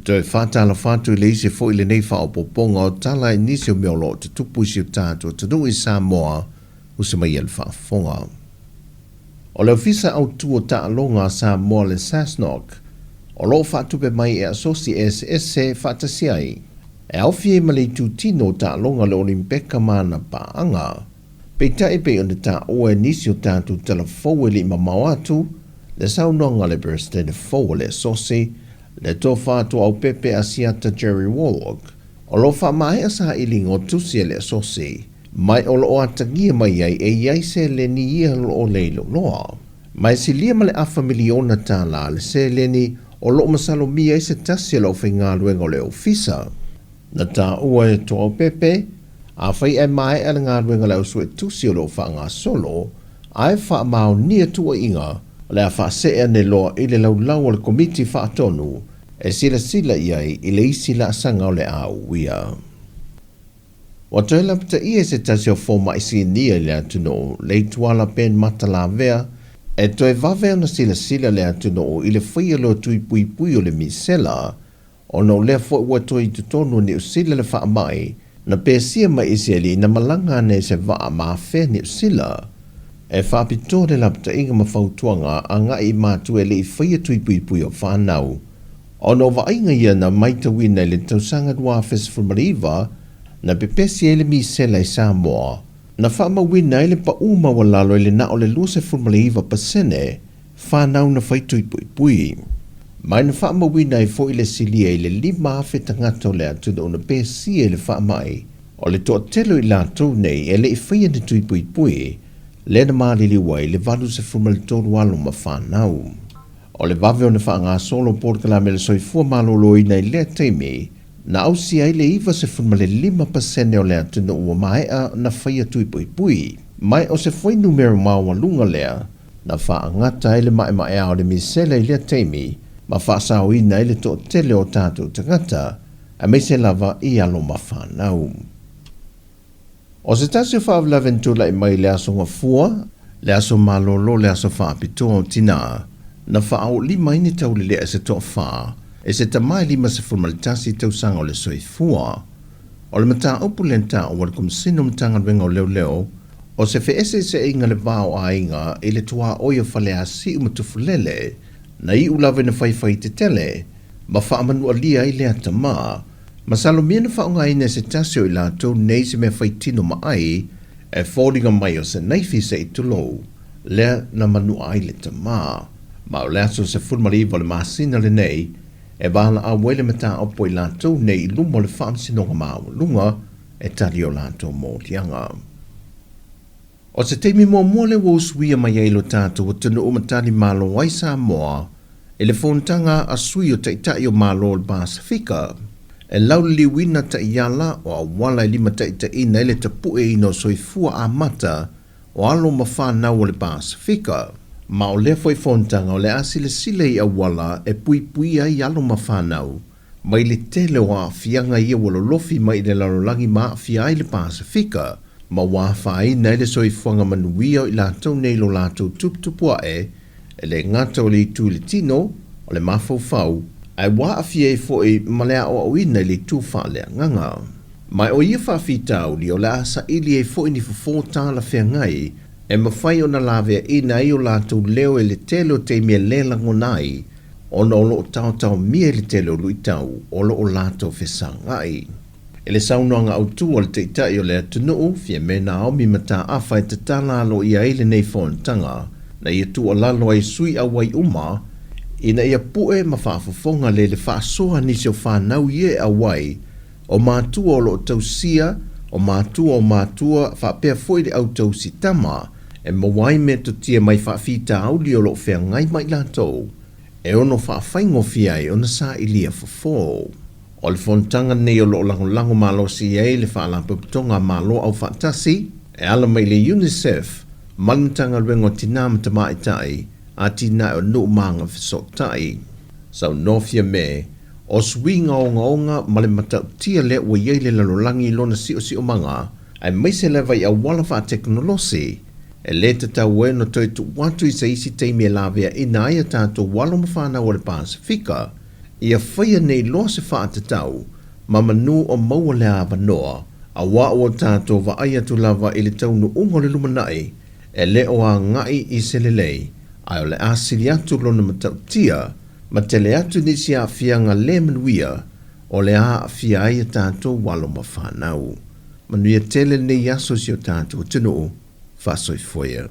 toi whātala whātu le ise fo ile nei whaopoponga o Tala inisio meolo te tupu isi o tātua te nui Sāmoa usa mai ele whaafonga. O leo fisa au tuo Ta'alonga Sāmoa le Sasnok, o loo whaatupe mai e asosi SSC whaatasiai. E au fie ma le tūtino Ta'alonga le olimpeka mana paanga. Peita e pe o ne ta oe inisio tātu tala fowe li mamau atu, le saunonga le birthday le fowe le asosi, le tō whātua au pepe asiata Jerry Warlock, o lo wha mai asa ilingo tusi le asosi, mai o lo atangia mai ai e iai se le ni ia lo leilo loa. Mai si lia ma le afa miliona Tala le se le ni o lo masalo mia i se tasi lo whainga luenga le ofisa. Na tā ua e tō au pepe, a whai e mai e ngā luenga le usue tusi o lo whaanga solo, ai wha mao nia tua inga, le a wha se ne loa i le lau o le komiti wha atonu, e sila iai i le isi la sanga o le au wia. Wa toi lapita ia se tasi o fōma isi nia le atuno, le tuala pen mata la vea, e toi vavea na sila le atuno i le whaia lo tui pui o le misela, o no le fo ua toi tutonu ni usila le wha mai, na pēsia mai isi ali na malanga ne se vaa maa whea ni usila, e whapitore lapita inga mawhautuanga a ngai mātu e le i whaia tui pui o whanau, o no vainga ia na maita wina le tausanga dua Festival Mariva na pepesi ele mi sela i Samoa. Na whaama wina ele pa uma walalo ele na o le luase Mariva pasene whanau na whaitui pui. Mai na whaama wina i fo ile silia ile lima afe tangata o le atu na pesi ele whaamai. O le toa telo i lato nei ele i whaia ni tui pui le na maalili wai le valu se Mariva walo ma whanau. O le vave o ne whaanga solo portala me le soifua maloloi nei lea teimi, na ausi ai le iwa se funma le 5% o lea tuna ua maea na whaia tui pui. Mai o se fwai numero maua lunga lea, na whaangata ele mae ao le misele i lea teimi, ma whaasao i nei le to tele o tātou tangata, a me se lava i alo ma whanau. O se tasi o whaavlaventula i mai le aso ngafua, le aso malolo le aso whaapitoa o tina, na whaau lima ini tau le lea se toa whaa, e se tamai lima se formalitasi tau sanga o le soifua. O le mata opulenta o wale kumsino mtanga wenga o leo, o se fe se inga le vao a inga e le tua oia whale a si umatufulele, na i ulawe na whaifai te tele, ma whaamanu a lia i lea tama, ma salomia na whaunga ina se tasio i lato nei se mea whaitino ma ai, e fōringa mai o se naifi se i tulou, lea na manu ai le tama. Ma o leaso se Mariva le masina le nei, e wala a wele mata opo i lato nei i lumo le whaamsinonga maa lunga, e tali o lato mō lianga. O se teimi mua le woswia mai eilo tato o tunu umatali malo wai Samoa, e le fontanga a sui o taitai o malo le Pasifika, e lauli wina ta iala o a wala i lima taitai na ele tapu e ino soifua a mata o alo mawhana o le Pasifika. Ma o le foi fontanga o le asile sile i awala e pui ai alo mawhanau, mai le tele o a fianga ia walo lofi mai le larolangi ma fia ai le Pasifika, ma wawhai nei le soifuanga manuia i lato nei lo lato tuptupua e le ngata o le tu le tino o le mafaufau, ai wa fia e foi malea o awina le tu wha nganga. Mai o ia whawhitau li o le asa ili e foi ni fufota la whiangai, e mawhai o na lawe ina i o lātou leo e le telo te mea lela ngonai, o na olo o tau mea le telo luitau, olo o lātou whesangai. E le saunoanga au tu o le te itai o le atunuu, fia mena au mi mata awha e te tala alo ia ele nei whontanga, na ia tu o lalo ai sui a wai uma, ina ia pue ma whaafafonga le whaasoha nisi o whanau ie a wai, o mātua o lo tausia, o mātua whapea foi le au tausi tama, e mawai me to tia mai whaafita au li o lo whea ngai mai lato, e ono whaafai fiai o na sa ilia fofo. O le fontanga nei o lo lango malo si e le whaalapaputonga malo au whaatasi, e ala mai le UNICEF, malantanga luengo tina matama itai, a tina o no manga fisotai. Sau nofia me, o swinga o ngaonga male matau tia le ua iei le lalolangi lona si o manga, ai meise lewa i a wala wha teknolosi, e le te tau e no toi tu watu i sa isi teimi e lawea ina ai a tātou walo mawhana o le Pasifika, ia whaia nei loa se whaatatau, ma manu o maua lea wanoa, a wā o tātou wa aia tu lava i le taunu ungo le lumanai, e leo a ngai i se lelei, ai o le asili atu lona matautia, ma tele atu nisi a fianga le manuia, o le a fia aia tātou walo ma whanau. Manuia tele nei aso si o tātou tunu, whasoi foia.